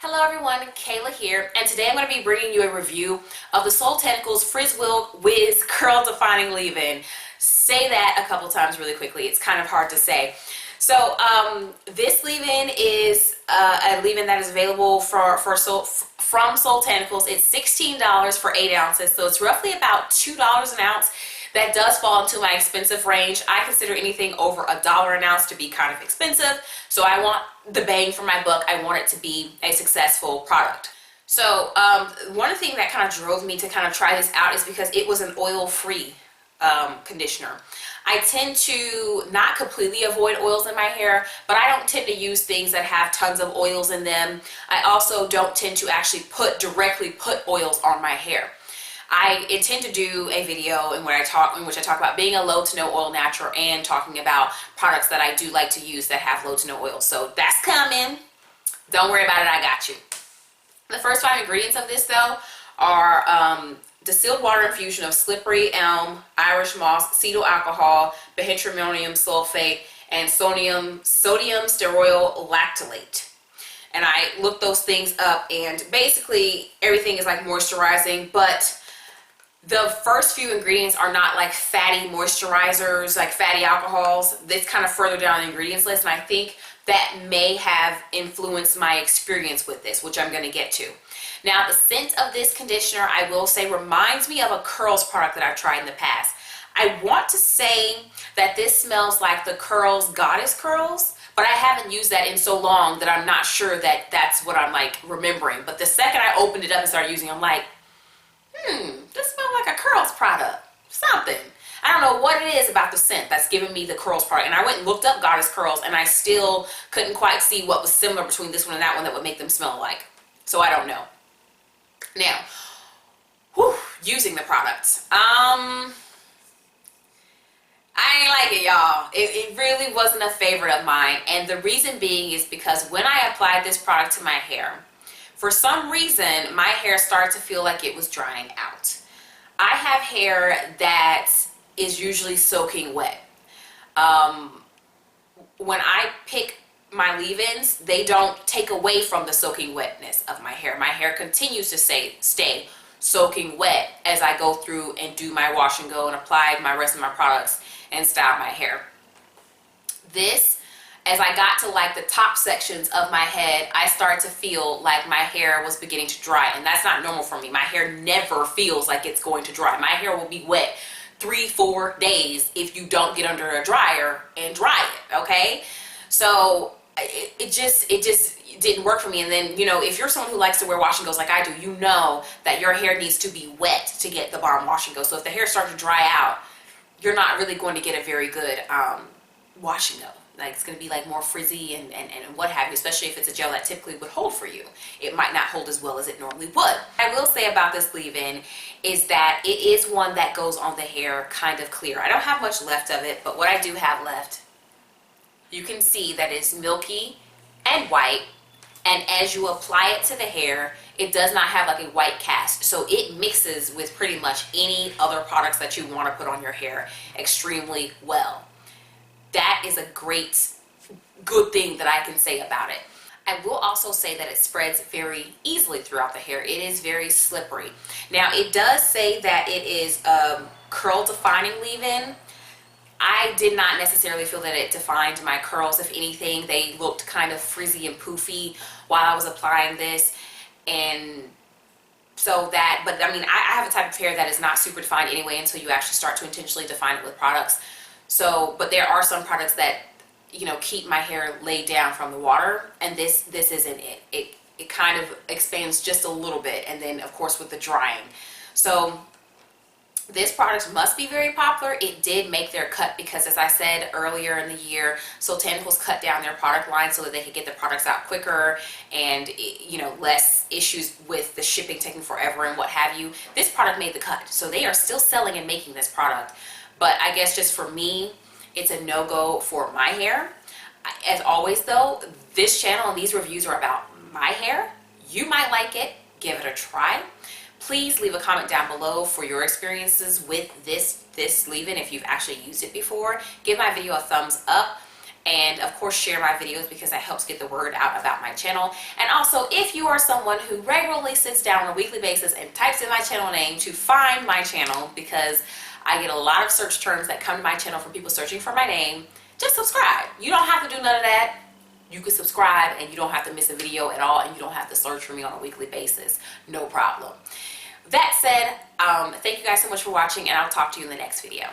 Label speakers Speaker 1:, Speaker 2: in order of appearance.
Speaker 1: Hello everyone, Kayla here, and today I'm going to be bringing you a review of the Soultanicals FrizzWill Wiz Curl Defining Leave-In. Say that a couple times really quickly, it's kind of hard to say. So this leave-in is a leave-in that is available from Soultanicals. It's $16 for 8 ounces, so it's roughly about $2 an ounce. That does fall into my expensive range. I consider anything over $1 an ounce to be kind of expensive, so I want the bang for my buck. I want it to be a successful product. So one thing that kind of drove me to kind of try this out is because it was an oil-free conditioner. I tend to not completely avoid oils in my hair, but I don't tend to use things that have tons of oils in them. I also don't tend to actually directly put oils on my hair. I intend to do a video in which I talk about being a low to no oil natural and talking about products that I do like to use that have low to no oil. So that's coming. Don't worry about it, I got you. The first 5 ingredients of this though are distilled water infusion of slippery elm, Irish moss, cetyl alcohol, bihydramonium sulfate, and sodium stearoyl lactylate. And I looked those things up, and basically everything is like moisturizing, but the first few ingredients are not like fatty moisturizers, like fatty alcohols. This kind of further down the ingredients list, and I think that may have influenced my experience with this, which I'm going to get to. Now, the scent of this conditioner, I will say, reminds me of a curls product that I've tried in the past. I want to say that this smells like the Curls Goddess Curls, but I haven't used that in so long that I'm not sure that that's what I'm like remembering. But the second I opened it up and started using it, I'm like, this smells like a Curls product, something. I don't know what it is about the scent that's giving me the Curls product. And I went and looked up Goddess Curls, and I still couldn't quite see what was similar between this one and that one that would make them smell alike. So I don't know. Now, using the products. I ain't like it, y'all. It really wasn't a favorite of mine. And the reason being is because when I applied this product to my hair, for some reason, my hair started to feel like it was drying out. I have hair that is usually soaking wet. When I pick my leave-ins, they don't take away from the soaking wetness of my hair. My hair continues to stay soaking wet as I go through and do my wash and go and apply my rest of my products and style my hair. This, as I got to like the top sections of my head, I started to feel like my hair was beginning to dry, and that's not normal for me. My hair never feels like it's going to dry. My hair will be wet 3-4 days if you don't get under a dryer and dry it, okay? So it just didn't work for me. And then, you know, if you're someone who likes to wear wash and goes like I do, you know that your hair needs to be wet to get the bomb wash and go. So if the hair starts to dry out, you're not really going to get a very good wash and go. Like, it's going to be like more frizzy and what have you, especially if it's a gel that typically would hold for you. It might not hold as well as it normally would. I will say about this leave-in is that it is one that goes on the hair kind of clear. I don't have much left of it, but what I do have left, you can see that it's milky and white, and as you apply it to the hair, it does not have like a white cast, so it mixes with pretty much any other products that you want to put on your hair extremely well. That is a good thing that I can say about it. I will also say that it spreads very easily throughout the hair. It is very slippery. Now, it does say that it is curl defining leave-in. I did not necessarily feel that it defined my curls. If anything, they looked kind of frizzy and poofy while I was applying this. And so that, but I mean, I have a type of hair that is not super defined anyway until you actually start to intentionally define it with products. So, but there are some products that, you know, keep my hair laid down from the water, and this isn't it. It kind of expands just a little bit, and then of course with the drying. So this product must be very popular. It did make their cut because, as I said earlier in the year, Soultanicals cut down their product line so that they could get their products out quicker and, you know, less issues with the shipping taking forever and what have you. This product made the cut, so they are still selling and making this product. But I guess just for me, it's a no-go for my hair. As always though, this channel and these reviews are about my hair. You might like it. Give it a try. Please leave a comment down below for your experiences with this leave-in if you've actually used it before. Give my video a thumbs up and of course share my videos because that helps get the word out about my channel. And also, if you are someone who regularly sits down on a weekly basis and types in my channel name to find my channel, because I get a lot of search terms that come to my channel from people searching for my name, just subscribe. You don't have to do none of that. You can subscribe and you don't have to miss a video at all, and you don't have to search for me on a weekly basis. No problem. That said, thank you guys so much for watching, and I'll talk to you in the next video.